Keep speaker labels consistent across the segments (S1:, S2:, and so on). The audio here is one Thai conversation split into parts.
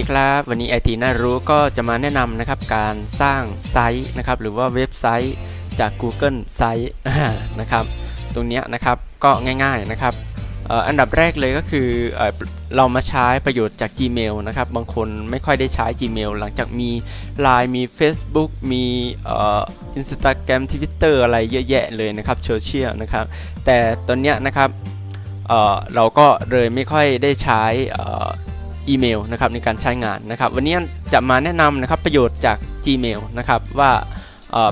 S1: ดีครับวันนี้ IT น่ารู้ก็จะมาแนะนำนะครับการสร้างไซต์นะครับหรือว่าเว็บไซต์จาก Google ไซต์นะครับตรงนี้นะครับก็ง่ายๆนะครับอันดับแรกเลยก็คือเรามาใช้ประโยชน์จาก Gmail นะครับบางคนไม่ค่อยได้ใช้ Gmail หลังจากมี Line มี Facebook มีInstagram Twitter อะไรเยอะแยะเลยนะครับโซเชียลนะครับแต่ตอนเนี้ยนะครับเราก็เลยไม่ค่อยได้ใช้อีเมลนะครับในการใช้งานนะครับวันนี้จะมาแนะนำนะครับประโยชน์จาก Gmail นะครับว่า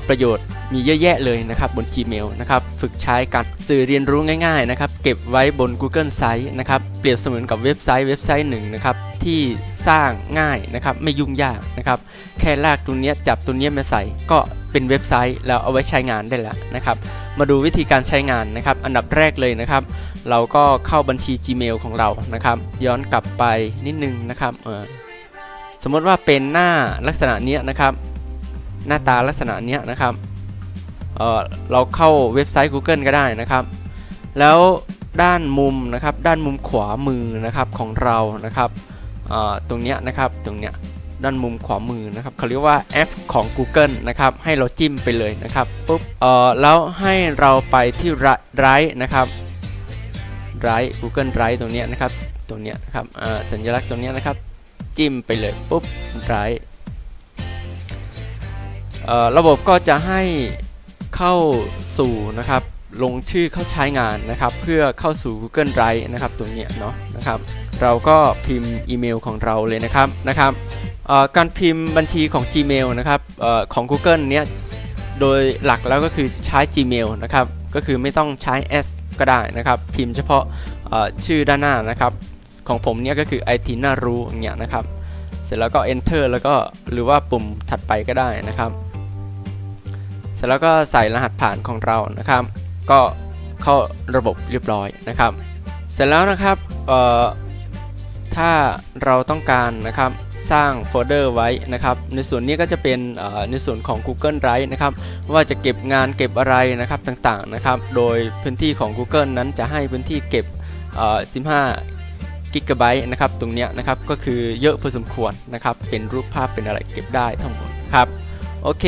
S1: ประโยชน์มีเยอะแยะเลยนะครับบน Gmail นะครับฝึกใช้การสื่อเรียนรู้ง่ายๆนะครับเก็บไว้บน Google Site นะครับเปรียบเสมือนกับเว็บไซต์หนึ่งนะครับที่สร้างง่ายนะครับไม่ยุ่งยากนะครับแค่ลากตัวนี้จับตัวนี้มาใส่ก็เป็นเว็บไซต์แล้วเอาไว้ใช้งานได้แล้วนะครับมาดูวิธีการใช้งานนะครับอันดับแรกเลยนะครับเราก็เข้าบัญชี Gmail ของเรานะครับย้อนกลับไปนิดนึงนะครับสมมติว่าเป็นหน้าลักษณะนี้นะครับหน้าตาลักษณะนี้นะครับเราเข้าเว็บไซต์ Google ก็ได้นะครับแล้วด้านมุมนะครับด้านมุมขวามือนะครับของเรานะครับตรงเนี้ยนะครับตรงเนี้ยด้านมุมขวามือนะครับเขาเรียกว่าแอปของ Google นะครับให้เราจิ้มไปเลยนะครับปุ๊บแล้วให้เราไปที่ไรนะครับไร Google Drive ตรงเนี้ยนะครับตรงเนี้ยนะครับสัญลักษณ์ตรงเนี้ยนะครับจิ้มไปเลยปุ๊บไรระบบก็จะให้เข้าสู่นะครับลงชื่อเข้าใช้งานนะครับเพื่อเข้าสู่ Google Drive นะครับตรงนี้เนาะนะครับเราก็พิมพ์อีเมลของเราเลยนะครับการพิมพ์บัญชีของ Gmail นะครับของ Google เนี้ยโดยหลักแล้วก็คือใช้ Gmail นะครับก็คือไม่ต้องใช้ S ก็ได้นะครับพิมพ์เฉพาะชื่อด้านหน้านะครับของผมเนี่ยก็คือ IT น่ารู้อย่างเงี้ยนะครับเสร็จแล้วก็ Enter แล้วก็หรือว่าปุ่มถัดไปก็ได้นะครับเสร็จแล้วก็ใส่รหัสผ่านของเรานะครับก็เข้าระบบเรียบร้อยนะครับเสร็จแล้วนะครับถ้าเราต้องการนะครับสร้างโฟลเดอร์ไว้นะครับในส่วนนี้ก็จะเป็นในส่วนของ Google Drive นะครับว่าจะเก็บงานเก็บอะไรนะครับต่างๆนะครับโดยพื้นที่ของ Google นั้นจะให้พื้นที่เก็บ15 กิกะไบต์นะครับตรงนี้นะครับก็คือเยอะพอสมควรนะครับเป็นรูปภาพเป็นอะไรเก็บได้ทั้งหมดครับโอเค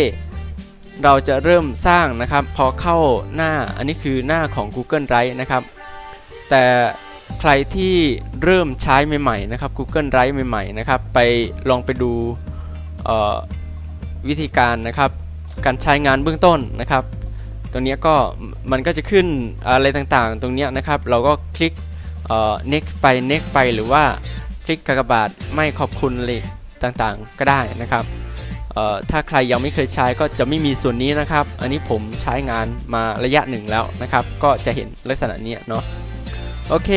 S1: เราจะเริ่มสร้างนะครับพอเข้าหน้าอันนี้คือหน้าของ Google Drive นะครับแต่ใครที่เริ่มใช้ใหม่ๆนะครับ Google Drive ใหม่ๆนะครับลองไปดูวิธีการนะครับการใช้งานเบื้องต้นนะครับตรงนี้ก็มันก็จะขึ้นอะไรต่างๆตรงนี้นะครับเราก็คลิกnext ไปหรือว่าคลิกกากบาทไม่ขอบคุณเลยต่างๆก็ได้นะครับถ้าใครยังไม่เคยใช้ก็จะไม่มีส่วนนี้นะครับอันนี้ผมใช้งานมาระยะหนึ่งแล้วนะครับก็จะเห็นลักษณะนี้เนาะโอเค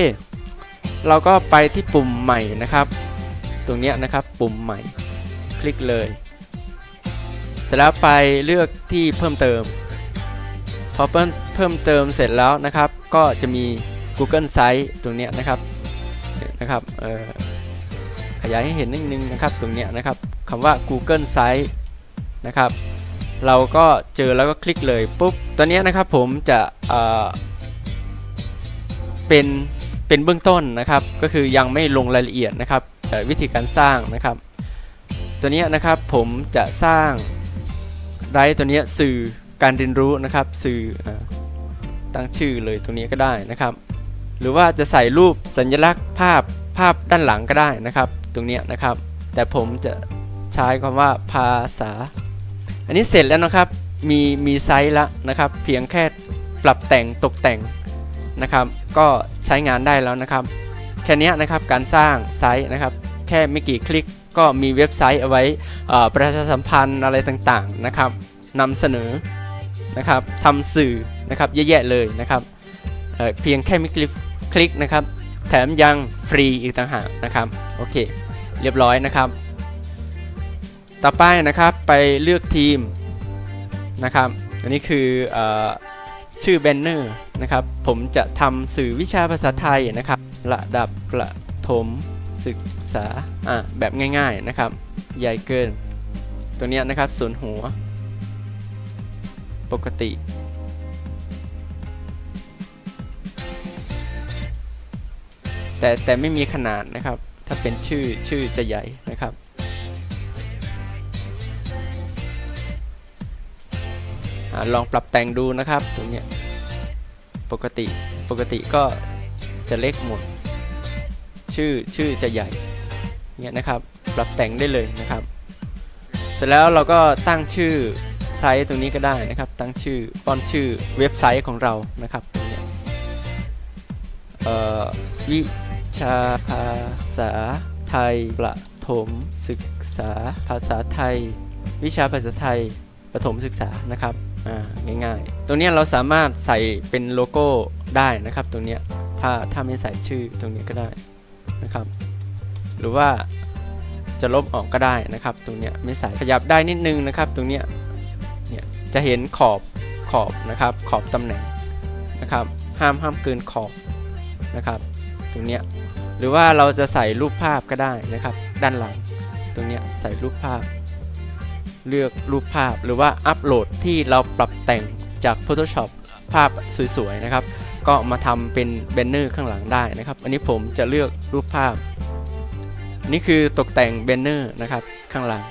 S1: เราก็ไปที่ปุ่มใหม่นะครับตรงนี้นะครับปุ่มใหม่คลิกเลยเสร็จแล้วไปเลือกที่เพิ่มเติมพอเพิ่มเติมเสร็จแล้วนะครับก็จะมี Google Site ตรงนี้นะครับขยายให้เห็นนิดนึงนะครับตรงนี้นะครับคำว่า Google Site นะครับเราก็เจอแล้วก็คลิกเลยปุ๊บตอนนี้นะครับผมจะเป็นเบื้องต้นนะครับก็คือยังไม่ลงรายละเอียดนะครับวิธีการสร้างนะครับตัวนี้นะครับผมจะสร้างตัวนี้สื่อการเรียนรู้นะครับสื่อตั้งชื่อเลยตรงนี้ก็ได้นะครับหรือว่าจะใส่รูปสัญลักษณ์ภาพด้านหลังก็ได้นะครับตรงนี้นะครับแต่ผมจะใช้คำว่าภาษาอันนี้เสร็จแล้วนะครับมีไซส์แล้วนะครับเพียงแค่ปรับแต่งตกแต่งนะครับก็ใช้งานได้แล้วนะครับแค่นี้นะครับการสร้างไซต์นะครับแค่ไม่กี่คลิกก็มีเว็บไซต์เอาไว้ประชาสัมพันธ์อะไรต่างๆนะครับนำเสนอนะครับทำสื่อนะครับเยอะแยะเลยนะครับเพียงแค่ไม่คลิกนะครับแถมยังฟรีอีกต่างหากนะครับโอเคเรียบร้อยนะครับต่อไปนะครับไปเลือกทีมนะครับอันนี้คือชื่อแบนเนอร์นะครับผมจะทำสื่อวิชาภาษาไทยนะครับระดับประถมศึกษาแบบง่ายๆนะครับใหญ่เกินตัวนี้นะครับส่วนหัวปกติแต่ไม่มีขนาดนะครับแ ถ้าเป็นชื่อจะใหญ่นะครับลองปรับแต่งดูนะครับตรงเนี้ยปกติก็จะเล็กหมดชื่อจะใหญ่เนี่ยนะครับปรับแต่งได้เลยนะครับเสร็จแล้วเราก็ตั้งชื่อไซต์ตรงนี้ก็ได้นะครับตั้งชื่อป้อนชื่อเว็บไซต์ของเรานะครับตรงเนี้ยวิชาภาษาไทยประถมศึกษาภาษาไทยวิชาภาษาไทยประถมศึกษานะครับง่ายๆตรงนี้เราสามารถใส่เป็นโลโก้ได้นะครับตรงนี้ถ้าไม่ใส่ชื่อตรงนี้ก็ได้นะครับหรือว่าจะลบออกก็ได้นะครับตรงนี้ไม่ใส่ขยับได้นิดนึงนะครับตรงนี้เนี่ยจะเห็นขอบนะครับขอบตำแหน่งนะครับห้ามเกินขอบนะครับตรงนี้หรือว่าเราจะใส่รูปภาพก็ได้นะครับด้านหลังตรงนี้ใส่รูปภาพเลือกรูปภาพหรือว่าอัปโหลดที่เราปรับแต่งจาก Photoshop ภาพสวยๆนะครับก็มาทำเป็นแบนเนอร์ข้างหลังได้นะครับอันนี้ผมจะเลือกรูปภาพนี่คือตกแต่งแบนเนอร์นะครับข้างหลัง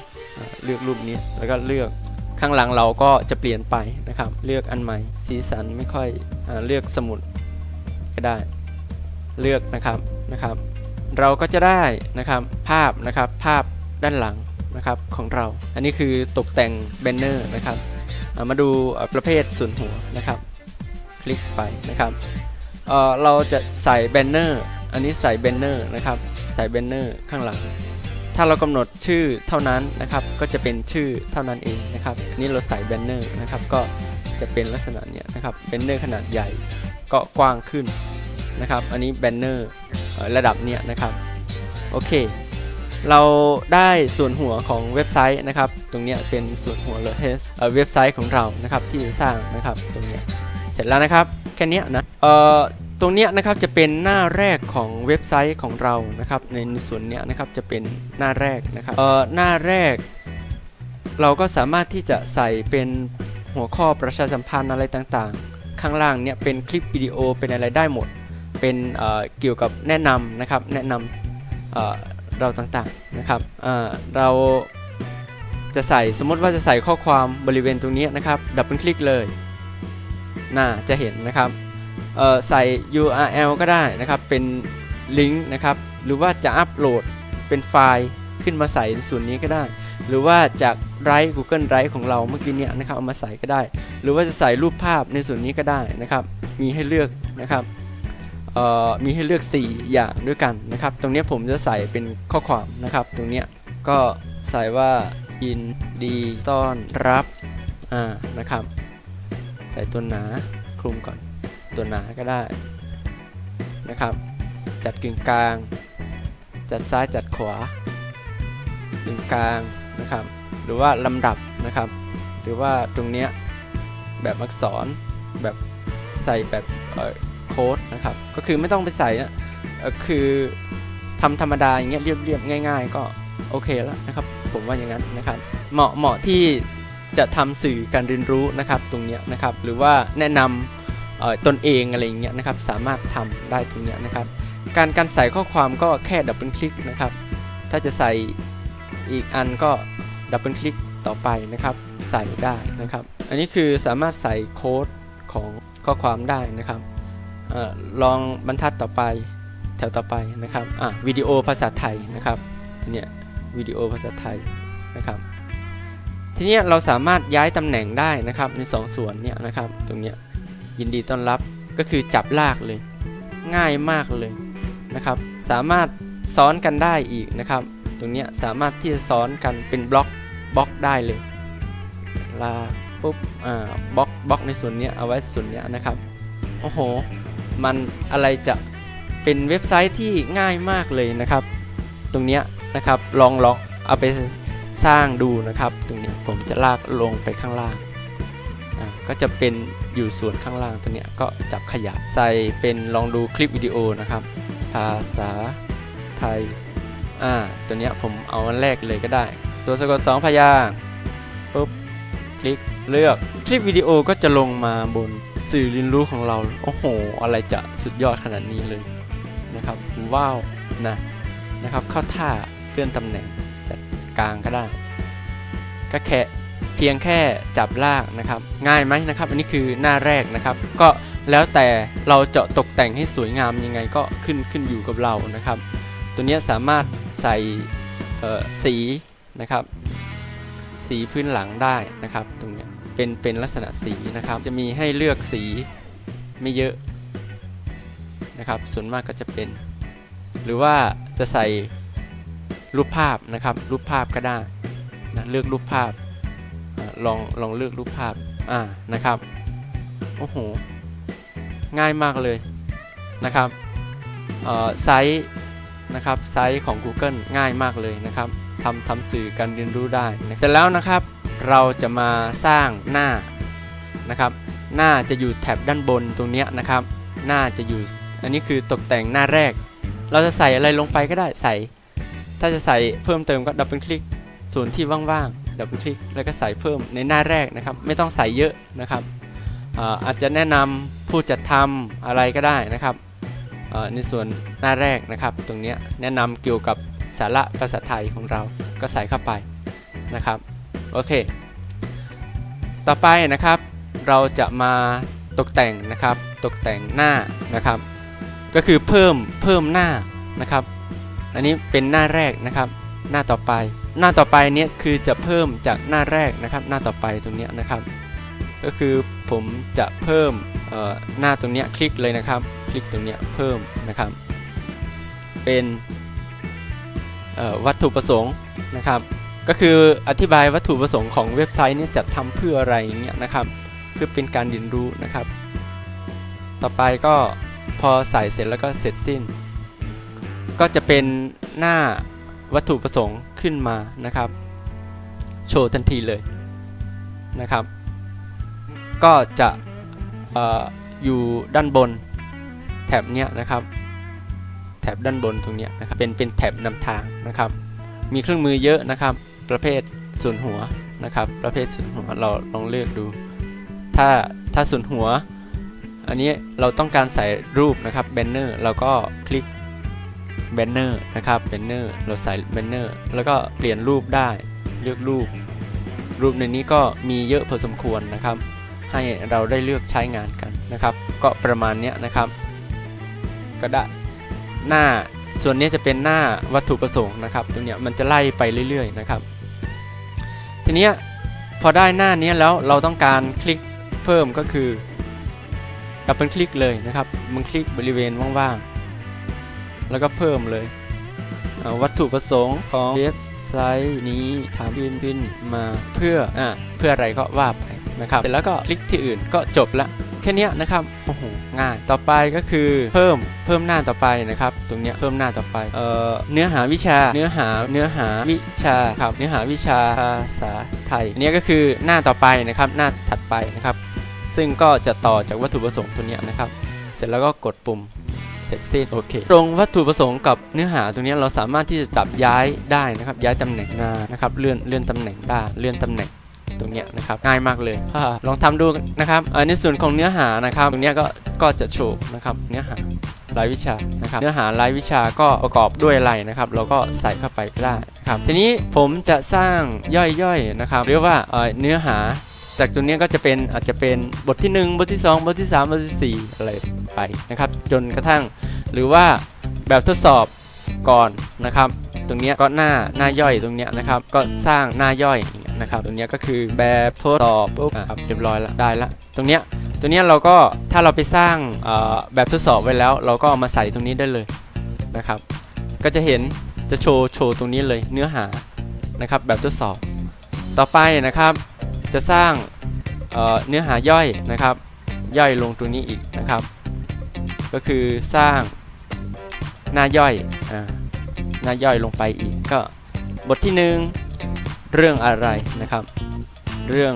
S1: เลือกรูปนี้แล้วก็เลือกข้างหลังเราก็จะเปลี่ยนไปนะครับเลือกอันใหม่สีสันไม่ค่อยเลือกสมุดก็ได้เลือกนะครับเราก็จะได้นะครับภาพด้านหลังนะครับของเราอันนี้คือตกแต่งแบนเนอร์นะครับมาดูประเภทส่วนหัวนะครับคลิกไปนะครับเราจะใส่แบนเนอร์อันนี้ใส่แบนเนอร์นะครับใส่แบนเนอร์ข้างหลังถ้าเรากำหนดชื่อเท่านั้นนะครับก็จะเป็นชื่อเท่านั้นเองนะครับอันนี้เราใส่แบนเนอร์นะครับก็จะเป็นลักษณะเนี้ยนะครับแบนเนอร์ขนาดใหญ่ก็กว้างขึ้นนะครับอันนี้แบนเนอร์ระดับเนี้ยนะครับโอเคเราได้ส่วนหัวของเว็บไซต์นะครับตรงนี้เป็นส่วนหัวเลยเว็บไซต์ของเรานะครับที่จะสร้างนะครับตรงนี้เสร็จแล้วนะครับแค่นี้นะตรงนี้นะครับจะเป็นหน้าแรกของเว็บไซต์ของเรานะครับในส่วนนี้นะครับจะเป็นหน้าแรกนะครับหน้าแรกเราก็สามารถที่จะใส่เป็นหัวข้อประชาสัมพันธ์อะไรต่างๆข้างล่างเนี่ยเป็นคลิปวิดีโอเป็นอะไรได้หมดเป็นเกี่ยวกับแนะนำนะครับแนะนำเราต่างๆนะครับเราจะใส่สมมติว่าจะใส่ข้อความบริเวณตรงนี้นะครับดับเบิลคลิกเลยจะเห็นนะครับใส่ URL ก็ได้นะครับเป็นลิงก์นะครับหรือว่าจะอัปโหลดเป็นไฟล์ขึ้นมาใส่ในส่วนนี้ก็ได้หรือว่าจาก Drive Google Drive ของเราเมื่อกี้เนี่ยนะครับเอามาใส่ก็ได้หรือว่าจะใส่รูปภาพในส่วนนี้ก็ได้นะครับมีให้เลือกนะครับมีให้เลือก4อย่างด้วยกันนะครับตรงนี้ผมจะใส่เป็นข้อความนะครับตรงนี้ก็ใส่ว่ายินดีต้อนรับนะครับใส่ตัวหนาคลุมก่อนตัวหนาก็ได้นะครับจัดกึ่งกลางจัดซ้ายจัดขวากึ่งกลางนะครับหรือว่าลำดับนะครับหรือว่าตรงเนี้ยแบบอักษรแบบใส่แบบโค้ดนะครับก็คือไม่ต้องไปใส่นะคือทำธรรมดาอย่างเงี้ยเรียบง่ายๆก็โอเคแล้วนะครับผมว่าอย่างนั้นนะครับเหมาะที่จะทำสื่อการเรียนรู้นะครับตรงเนี้ยนะครับหรือว่าแนะนำตนเองอะไรอย่างเงี้ยนะครับสามารถทำได้ตรงเนี้ยนะครับการใส่ข้อความก็แค่ดับเบิลคลิกนะครับถ้าจะใส่อีกอันก็ดับเบิลคลิกต่อไปนะครับใส่ได้นะครับอันนี้คือสามารถใส่โค้ดของข้อความได้นะครับลองบรรทัดต่อไปแถวต่อไปนะครับวิดีโอภาษาไทยนะครับเนี่ยวิดีโอภาษาไทยนะครับทีนี้เราสามารถย้ายตำแหน่งได้นะครับใน2ส่วนเนี่ยนะครับตรงเนี้ยยินดีต้อนรับก็คือจับลากเลยง่ายมากเลยนะครับสามารถซ้อนกันได้อีกนะครับตรงเนี้ยสามารถที่จะซ้อนกันเป็นบล็อกได้เลยลากปุ๊บบล็อกในส่วนนี้เอาไว้ส่วนนี้นะครับโอ้โหมันอะไรจะเป็นเว็บไซต์ที่ง่ายมากเลยนะครับตรงเนี้ยนะครับลองเอาไปสร้างดูนะครับตรงนี้ผมจะลากลงไปข้างล่างก็จะเป็นอยู่ส่วนข้างล่างตรงนี้ก็จับขยับใส่เป็นลองดูคลิปวิดีโอนะครับภาษาไทยตัวนี้ผมเอาอันแรกเลยก็ได้ตัวสะกด2 พยางค์ปุ๊บคลิกเลือกคลิปวิดีโอก็จะลงมาบนสื่อเรียนรู้ของเราโอ้โหอะไรจะสุดยอดขนาดนี้เลยนะครับว้าวนะ นะครับเข้าท่าเลื่อนตำแหน่งจัดกลางก็ได้ก็แค่เพียงแค่จับลากนะครับง่ายไหมนะครับอันนี้คือหน้าแรกนะครับก็แล้วแต่เราจะตกแต่งให้สวยงามยังไงก็ขึ้นอยู่กับเรานะครับตัวนี้สามารถใส่สีนะครับสีพื้นหลังได้นะครับตรงนี้เป็นลักษณะสีนะครับจะมีให้เลือกสีไม่เยอะนะครับส่วนมากก็จะเป็นหรือว่าจะใส่รูปภาพนะครับรูปภาพก็ได้นะเลือกรูปภาพลองเลือกรูปภาพนะครับโอ้โหง่ายมากเลยนะครับไซส์นะครับไซส์ของ Google ง่ายมากเลยนะครับทำสื่อการเรียนรู้ได้นะเสร็จแล้วนะครับเราจะมาสร้างหน้านะครับหน้าจะอยู่แถบด้านบนตรงนี้นะครับหน้าจะอยู่อันนี้คือตกแต่งหน้าแรกเราจะใส่อะไรลงไปก็ได้ใส่ถ้าจะใส่เพิ่มเติมก็ดับเบิลคลิกส่วนที่ว่างๆดับเบิลคลิกแล้วก็ใส่เพิ่มในหน้าแรกนะครับไม่ต้องใส่เยอะนะครับอาจจะแนะนำผู้จัดทำอะไรก็ได้นะครับในส่วนหน้าแรกนะครับตรงนี้แนะนำเกี่ยวกับสาระภาษาไทยของเราก็ใส่เข้าไปนะครับโอเคต่อไปนะครับเราจะมาตกแต่งนะครับตกแต่งหน้านะครับก็คือเพิ่มหน้านะครับอันนี้เป็นหน้าแรกนะครับหน้าต่อไปเนี้ยคือจะเพิ่มจากหน้าแรกนะครับหน้าต่อไปตรงเนี้ยนะครับก็คือผมจะเพิ่มหน้าตรงเนี้ยคลิกเลยนะครับคลิกตรงเนี้ยเพิ่มนะครับเป็นวัตถุประสงค์นะครับก็คืออธิบายวัตถุประสงค์ของเว็บไซต์นี้จะทำเพื่ออะไรอย่างเงี้ยนะครับเพื่อเป็นการเรียนรู้นะครับต่อไปก็พอใส่เสร็จแล้วก็เสร็จสิ้นก็จะเป็นหน้าวัตถุประสงค์ขึ้นมานะครับโชว์ทันทีเลยนะครับก็จะอยู่ด้านบนแถบเนี้ยนะครับแถบด้านบนตรงเนี้ยนะครับเป็นแถบนำทางนะครับมีเครื่องมือเยอะนะครับประเภทส่วนหัวนะครับประเภทส่วนหัวเราลองเลือกดูถ้าส่วนหัวอันนี้เราต้องการใส่รูปนะครับแบนเนอร์เราก็คลิกแบนเนอร์นะครับแบนเนอร์เราใส่แบนเนอร์แล้วก็เปลี่ยนรูปได้เลือกรูปในนี้ก็มีเยอะพอสมควรนะครับให้เราได้เลือกใช้งานกันนะครับก็ประมาณนี้นะครับก็ได้หน้าส่วนนี้จะเป็นหน้าวัตถุประสงค์นะครับตรงเนี้ยมันจะไล่ไปเรื่อยๆนะครับทีนี้พอได้หน้านี้แล้วเราต้องการคลิกเพิ่มก็คือดับเบิลคลิกเลยนะครับมันคลิกบริเวณว่างๆแล้วก็เพิ่มเลยวัตถุประสงค์ของเว็บไซต์นี้ทำขึ้นมาเพื่ออะไรก็ว่าไปนะครับเสร็จแล้วก็คลิกที่อื่นก็จบละแค่นี้นะครับโอ้โหง่ายต่อไปก็คือเพิ่มหน้าต่อไปนะครับตรงเนี้ยเพิ่มหน้าต่อไปเนื้อหาวิชาครับเนื้อหาวิชาภาษาไทยอันนี้ก็คือหน้าต่อไปนะครับหน้าถัดไปนะครับซึ่งก็จะต่อจากวัตถุประสงค์ตัวเนี้ยนะครับเสร็จแล้วก็กดปุ่มเสร็จสิ้นโอเคตรงวัตถุประสงค์กับเนื้อหาตรงนี้เราสามารถที่จะจับย้ายได้นะครับย้ายตำแหน่งนะครับเลื่อนตำแหน่งได้เลื่อนตำแหน่งตรงเนี้ยนะครับง่ายมากเลยลองทำดูนะครับในส่วนของเนื้อหานะครับตรงเนี้ยก็จะโชว์นะครับเนื้อหารายวิชานะครับเนื้อหารายวิชาก็ประกอบด้วยอะไรนะครับเราก็ใส่เข้าไปก็ได้ครับทีนี้ผมจะสร้างย่อยๆนะครับเรียกว่าเนื้อหาจากตรงนี้ก็จะเป็นอาจจะเป็นบทที่1บทที่2บทที่3บทที่4อะไรไปนะครับจนกระทั่งหรือว่าแบบทดสอบก่อนนะครับตรงนี้ก็หน้าย่อยตรงนี้นะครับก็สร้างหน้าย่อยนะครับตรงนี้ก็คือแบบทดสอบปุ๊บเรียบร้อยแล้วได้ละตรงเนี้ยเราก็ถ้าเราไปสร้างแบบทดสอบไว้แล้วเราก็เอามาใส่ตรงนี้ได้เลยนะครับก็จะเห็นจะโชว์ตรงนี้เลยเนื้อหานะครับแบบทดสอบต่อไปนะครับจะสร้างเนื้อหาย่อยนะครับย่อยลงตรงนี้อีกนะครับก็คือสร้างหน้าย่อยหน้าย่อยลงไปอีกก็บทที่1เรื่องอะไรนะครับเรื่อง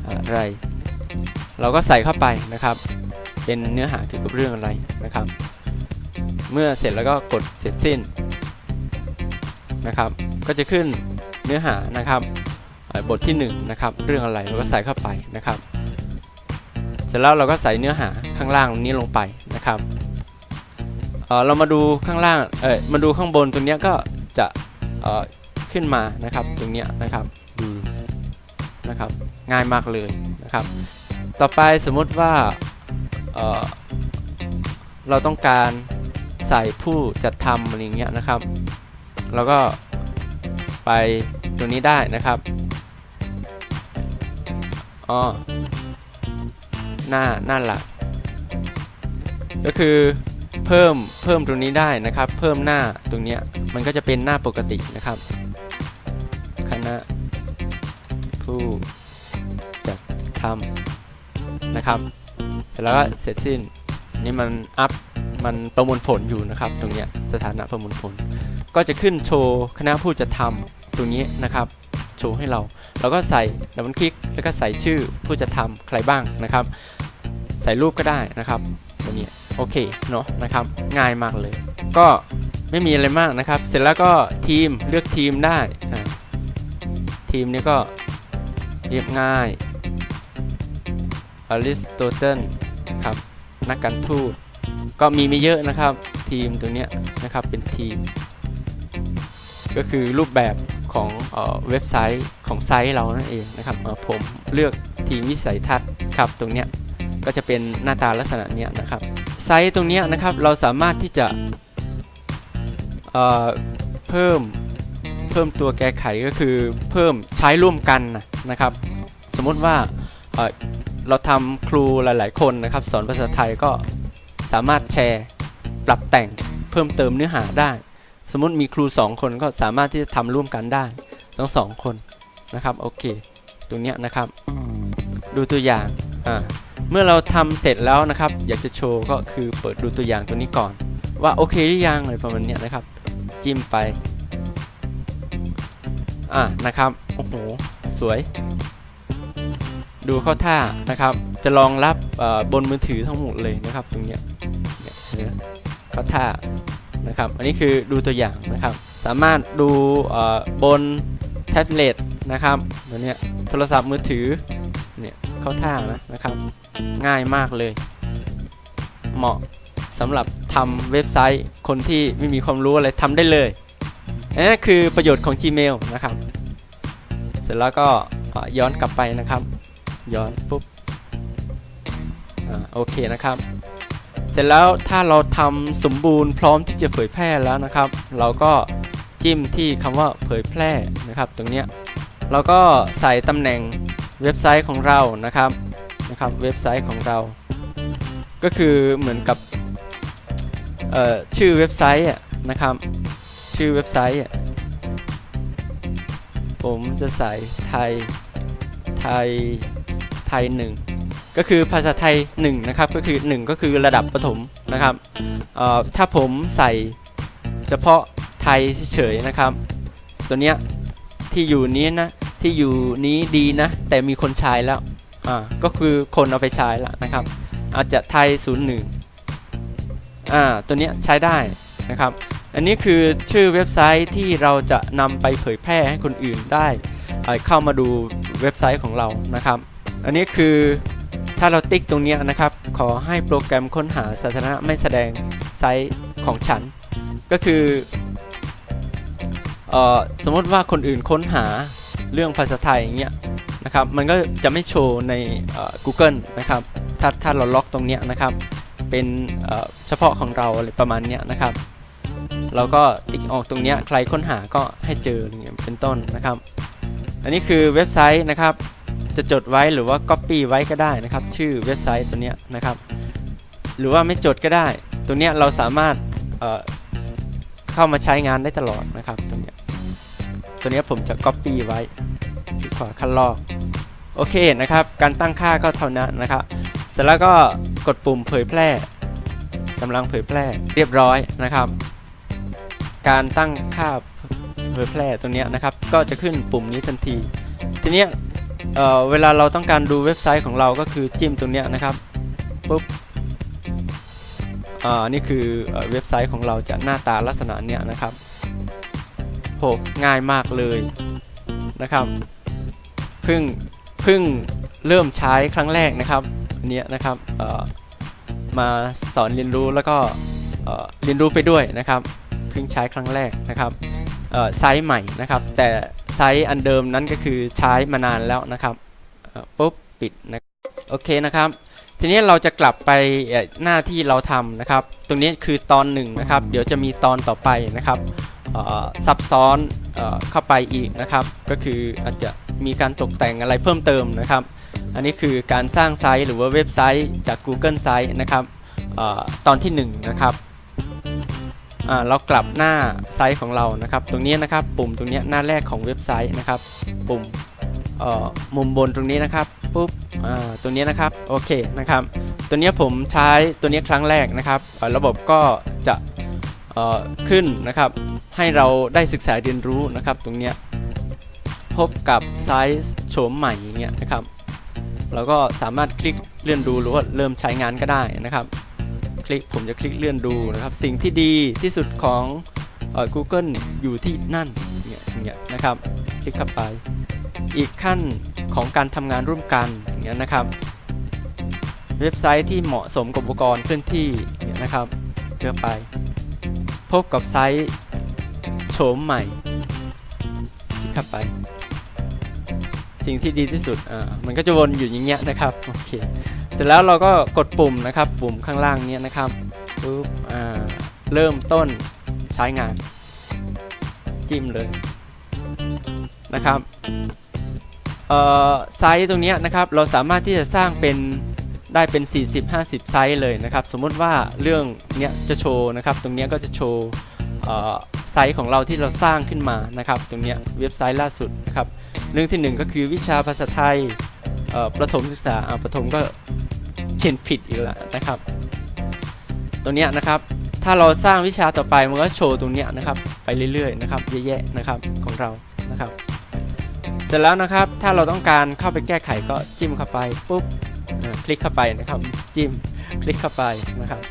S1: อะไรเราก็ใส่เข้าไปนะครับเป็นเนื้อหาเกี่ยวกับเรื่องอะไรนะครับเมื่อเสร็จแล้วก็กดเสร็จสิ้นนะครับก็จะขึ้นเนื้อหานะครับบทที่1นะครับเรื่องอะไรเราก็ใส่เข้าไปนะครับเสร็จแล้วเราก็ใส่เนื้อหาข้างล่างนี้ลงไปนะครับ เรามาดูข้างล่างมาดูข้างบนตรงเนี้ยก็จะขึ้นมานะครับตรงเนี้ยนะครับดูนะครับง่ายมากเลยนะครับต่อไปสมมติว่าเราต้องการใส่ผู้จัดทำอะไรอย่างเงี้ยนะครับเราก็ไปตรงนี้ได้นะครับหน้าหลักก็คือเพิ่มตรงนี้ได้นะครับเพิ่มหน้าตรงเนี้ยมันก็จะเป็นหน้าปกตินะครับคณะผู้จัดทำนะครับเสร็จแล้วก็เสร็จสิ้นนี่มันประมวลผลอยู่นะครับตรงเนี้ยสถานะประมวลผลก็จะขึ้นโชว์คณะผู้จัดทำตรงนี้นะครับโชว์ให้เราก็ใส่ดับเบิลคลิกแล้วก็ใส่ชื่อผู้จัดทำใครบ้างนะครับใส่รูปก็ได้นะครับตัวนี้โอเคเนาะนะครับง่ายมากเลยก็ไม่มีอะไรมากนะครับเสร็จแล้วก็ทีมเลือกทีมได้ทีมนี้ก็เรียบง่ายอริสโตเติลครับนักการทูตก็มีไม่เยอะนะครับทีมตัวเนี้ยนะครับเป็นทีมก็คือรูปแบบของเว็บไซต์ของไซต์เรานั่นเองนะครับผมเลือกทีมวิสัยทัศน์ครับตรงเนี้ยก็จะเป็นหน้าตาลักษณะเนี้ยนะครับไซต์ตรงเนี้ยนะครับเราสามารถที่จะเพิ่มตัวแก้ไขก็คือเพิ่มใช้ร่วมกันนะครับสมมติว่าเราทำครูหลายๆคนนะครับสอนภาษาไทยก็สามารถแชร์ปรับแต่งเพิ่มเติมเนื้อหาได้สมมติมีครู2คนก็สามารถที่จะทำร่วมกันได้ทั้ง2คนนะครับโอเคตรงเนี้ยนะครับดูตัวอย่างเมื่อเราทำเสร็จแล้วนะครับอยากจะโชว์ก็คือเปิดดูตัวอย่างตัวนี้ก่อนว่าโอเคหรือยังอะไรประมาณนี้นะครับจิ้มไปนะครับโอ้โหสวยดูเข้าท่านะครับจะรองรับบนมือถือทั้งหมดเลยนะครับตรงเนี้ยเข้าท่านะครับอันนี้คือดูตัวอย่างนะครับสามารถดูบนแท็บเล็ตนะครับตัวเนี้ยโทรศัพท์มือถือเนี่ยเข้าท่านะครับง่ายมากเลยเหมาะสำหรับทำเว็บไซต์คนที่ไม่มีความรู้อะไรทำได้เลยนี่คือประโยชน์ของ Gmail นะครับเสร็จแล้วก็ย้อนกลับไปนะครับย้อนปุ๊บโอเคนะครับเสร็จแล้วถ้าเราทำสมบูรณ์พร้อมที่จะเผยแพร่แล้วนะครับเราก็จิ้มที่คำว่าเผยแพร่นะครับตรงเนี้ยเราก็ใส่ตำแหน่งเว็บไซต์ของเรานะครับเว็บไซต์ของเราก็คือเหมือนกับชื่อเว็บไซต์นะครับชื่อเว็บไซต์ผมจะใส่ไทย1ก็คือภาษาไทย1นะครับก็คือ1ก็คือระดับประถมนะครับถ้าผมใส่เฉพาะไทยเฉยๆนะครับตัวเนี้ยที่อยู่นี้นะที่อยู่นี้ดีนะแต่มีคนใช้แล้วก็คือคนเอาไปใช้แล้วนะครับอาจจะไทย01ตัวเนี้ยใช้ได้นะครับอันนี้คือชื่อเว็บไซต์ที่เราจะนำไปเผยแพร่ให้คนอื่นได้เข้ามาดูเว็บไซต์ของเรานะครับอันนี้คือถ้าเราติ๊กตรงนี้นะครับขอให้โปรแกรมค้นหาสาธารณะไม่แสดงไซต์ของฉันก็คือสมมติว่าคนอื่นค้นหาเรื่องภาษาไทยอย่างเงี้ยนะครับมันก็จะไม่โชว์ในGoogle นะครับถ้าเราล็อกตรงเนี้ยนะครับเป็นเฉพาะของเราอะไรประมาณเนี้ยนะครับเราก็ติ๊กออกตรงเนี้ยใครค้นหาก็ให้เจออย่างเงี้ยเป็นต้นนะครับอันนี้คือเว็บไซต์นะครับจะจดไว้หรือว่า Copy ไว้ก็ได้นะครับชื่อเว็บไซต์ตัวเนี้ยนะครับหรือว่าไม่จดก็ได้ตัวเนี้ยเราสามารถเข้ามาใช้งานได้ตลอดนะครับตัวเนี้ยผมจะ Copy ไว้ที่ขวาคัดลอกโอเคนะครับการตั้งค่าก็เท่านั้นนะครับเสร็จแล้วก็กดปุ่มเผยแพร่กำลังเผยแพร่เรียบร้อยนะครับการตั้งค่าเผยแพร่ตัวเนี้ยนะครับก็จะขึ้นปุ่มนี้ทันทีทีเนี้ยเวลาเราต้องการดูเว็บไซต์ของเราก็คือจิ้มตรงเนี้ยนะครับปุ๊บนี่คือเว็บไซต์ของเราจะหน้าตาลักษณะเนี้ยนะครับโหง่ายมากเลยนะครับเพิ่งเริ่มใช้ครั้งแรกนะครับอันเนี้ยนะครับมาสอนเรียนรู้แล้วก็ เรียนรู้ไปด้วยนะครับเพิ่งใช้ครั้งแรกนะครับไซส์ใหม่นะครับแต่ไซส์อันเดิมนั้นก็คือใช้มานานแล้วนะครับปุ๊บปิดนะโอเคนะครับทีนี้เราจะกลับไปหน้าที่เราทำนะครับตรงนี้คือตอน1นะครับเดี๋ยวจะมีตอนต่อไปนะครับซับซ้อนเข้าไปอีกนะครับก็คืออาจจะมีการตกแต่งอะไรเพิ่มเติมนะครับอันนี้คือการสร้างไซต์หรือว่าเว็บไซต์จาก Google Sites นะครับตอนที่1นะครับเรากลับหน้าไซต์ของเรานะครับตรงนี้นะครับปุ่มตรงนี้หน้าแรกของเว็บไซต์นะครับปุ่มมุมบนตรงนี้นะครับปุ๊บตัวนี้นะครับโอเคนะครับตัวนี้ผมใช้ตัวนี้ครั้งแรกนะครับระบบก็จะขึ้นนะครับให้เราได้ศึกษาเรียนรู้นะครับตรงนี้พบกับไซส์โฉมใหม่อย่างเงี้ยนะครับเราก็สามารถคลิกเลื่อนดูหรือว่าเริ่มใช้งานก็ได้นะครับผมจะคลิกเลื่อนดูนะครับสิ่งที่ดีที่สุดของGoogle อยู่ที่นั่นอย่างเงี้ยนะครับคลิกเข้าไปอีกขั้นของการทำงานร่วมกันอย่างเงี้ยนะครับเว็บไซต์ที่เหมาะสมกับอุปกรณ์เคลื่อนที่อย่างเงี้ยนะครับเลือกไปพบกับไซต์โฉมใหม่คลิกเข้าไปสิ่งที่ดีที่สุดมันก็จะวนอยู่อย่างเงี้ยนะครับโอเคเสร็จแล้วเราก็กดปุ่มนะครับปุ่มข้างล่างนี้นะครับปุ๊บเริ่มต้นใช้งานจิ้มเลยนะครับไซส์ตรงนี้นะครับเราสามารถที่จะสร้างเป็นได้เป็น 40-50 ไซส์เลยนะครับสมมุติว่าเรื่องเนี้ยจะโชว์นะครับตรงนี้ก็จะโชว์ไซส์ของเราที่เราสร้างขึ้นมานะครับตรงนี้เว็บไซต์ล่าสุดนะครับเรื่องที่1ก็คือวิชาภาษาไทยประถมศึกษาประถมก็เขียนผิดอีกแล้วนะครับตรงนี้นะครับถ้าเราสร้างวิชาต่อไปมันก็โชว์ตรงนี้นะครับไปเรื่อยๆนะครับเยอะแยะนะครับของเรานะครับเสร็จแล้วนะครับถ้าเราต้องการเข้าไปแก้ไขก็จิ้มเข้าไปปุ๊บคลิกเข้าไปนะครับจิ้มคลิกเข้าไปนะครับ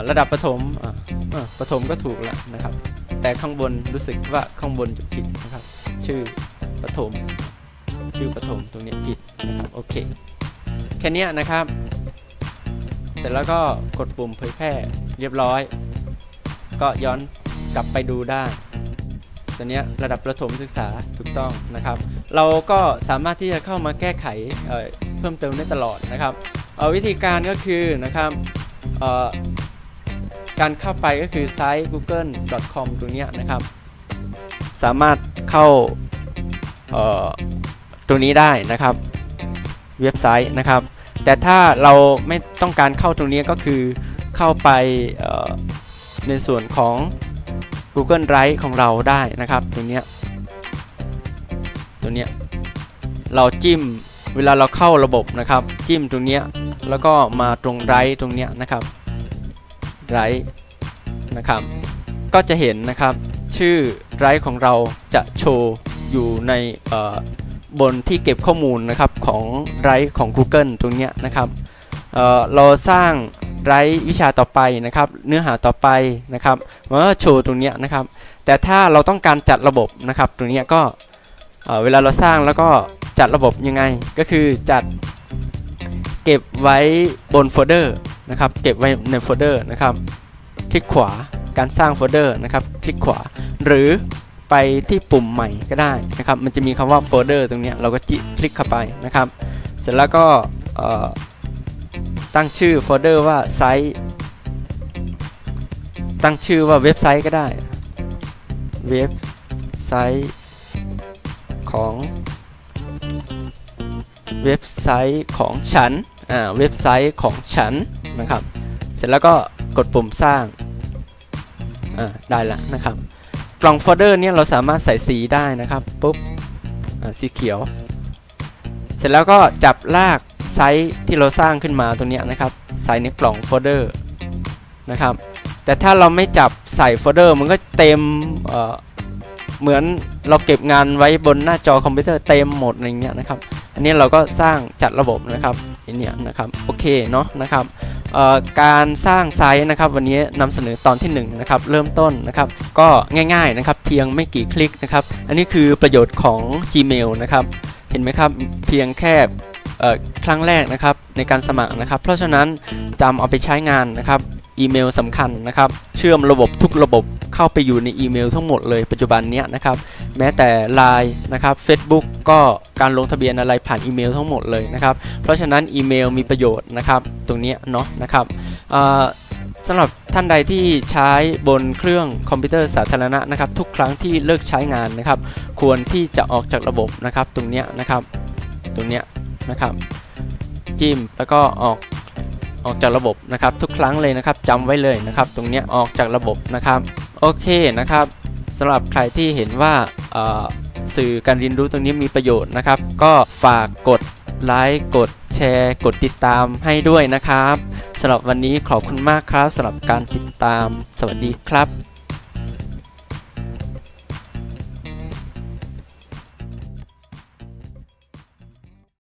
S1: ระดับประถมประถมก็ถูกแล้วนะครับแต่ข้างบนรู้สึกว่าข้างบนจะผิดนะครับชื่อประถมตรงนี้ผิดนะครับโอเคแค่นี้นะครับเสร็จแล้วก็กดปุ่มเผยแพร่เรียบร้อยก็ย้อนกลับไปดูได้ตัวนี้ระดับประถมศึกษาถูกต้องนะครับเราก็สามารถที่จะเข้ามาแก้ไขเพิ่มเติมได้ตลอดนะครับวิธีการก็คือนะครับการเข้าไปก็คือไซต์ google.com ตรงนี้นะครับสามารถเข้าตรงนี้ได้นะครับเว็บไซต์นะครับแต่ถ้าเราไม่ต้องการเข้าตรงนี้ก็คือเข้าไปในส่วนของ Google Drive ของเราได้นะครับตรงเนี้ยเราจิ้มเวลาเราเข้าระบบนะครับจิ้มตรงเนี้ยแล้วก็มาตรง Drive ตรงเนี้ยนะครับ Drive นะครับก็จะเห็นนะครับชื่อ Drive ของเราจะโชว์อยู่ในบนที่เก็บข้อมูลนะครับของ Drive ของ Google ตรงเนี้ยนะครับเราสร้างไรวิชาต่อไปนะครับเนื้อหาต่อไปนะครับมันก็โชว์ตรงนี้นะครับแต่ถ้าเราต้องการจัดระบบนะครับตรงนี้ก็เวลาเราสร้างแล้วก็จัดระบบยังไงก็คือจัดเก็บไว้บนโฟลเดอร์นะครับเก็บไว้ในโฟลเดอร์นะครับคลิกขวาการสร้างโฟลเดอร์นะครับคลิกขวาหรือไปที่ปุ่มใหม่ก็ได้นะครับมันจะมีคำว่าโฟลเดอร์ตรงนี้เราก็คลิกเข้าไปนะครับเสร็จแล้วก็ตั้งชื่อโฟลเดอร์ว่าไซต์ตั้งชื่อว่าเว็บไซต์ก็ได้เว็บไซต์ของฉันเว็บไซต์ของฉันนะครับเสร็จแล้วก็กดปุ่มสร้างได้แล้วนะครับกล่องโฟลเดอร์เนี่ยเราสามารถใส่สีได้นะครับปุ๊บสีเขียวเสร็จแล้วก็จับลากไซต์ที่เราสร้างขึ้นมาตรงนี้นะครับใส่ในกล่องโฟลเดอร์นะครับแต่ถ้าเราไม่จับใส่โฟลเดอร์มันก็เต็มเหมือนเราเก็บงานไว้บนหน้าจอคอมพิวเตอร์เต็มหมดอะไรเงี้ยนะครับอันนี้เราก็สร้างจัดระบบนะครับอันนี้นะครับโอเคเนาะนะครับการสร้างไซต์นะครับวันนี้นำเสนอตอนที่1นะครับเริ่มต้นนะครับก็ง่ายๆนะครับเพียงไม่กี่คลิกนะครับอันนี้คือประโยชน์ของ Gmail นะครับเห็นไหมครับเพียงแค่ครั้งแรกนะครับในการสมัครนะครับเพราะฉะนั้นจำเอาไปใช้งานนะครับ อีเมลสำคัญนะครับเชื่อมระบบทุกระบบเข้าไปอยู่ในอีเมลทั้งหมดเลยปัจจุบันเนี้ยนะครับแม้แต่ LINE นะครับ Facebook ก็การลงทะเบียนอะไรผ่านอีเมลทั้งหมดเลยนะครับเพราะฉะนั้นอีเมลมีประโยชน์นะครับตรงนี้เนาะนะครับสำหรับท่านใดที่ใช้บนเครื่องคอมพิวเตอร์สาธารณะนะครับทุกครั้งที่เลิกใช้งานนะครับควรที่จะออกจากระบบนะครับตรงเนี้ยนะครับตรงเนี้ยนะครับจิ้มแล้วก็ออกจากระบบนะครับทุกครั้งเลยนะครับจำไว้เลยนะครับตรงเนี้ยออกจากระบบนะครับโอเคนะครับสำหรับใครที่เห็นว่าสื่อการเรียนรู้ตรงนี้มีประโยชน์นะครับก็ฝากกดไลค์กดแชร์กดติดตามให้ด้วยนะครับสำหรับวันนี้ขอบคุณมากครับสำหรับการติดตามสวัสดีครับ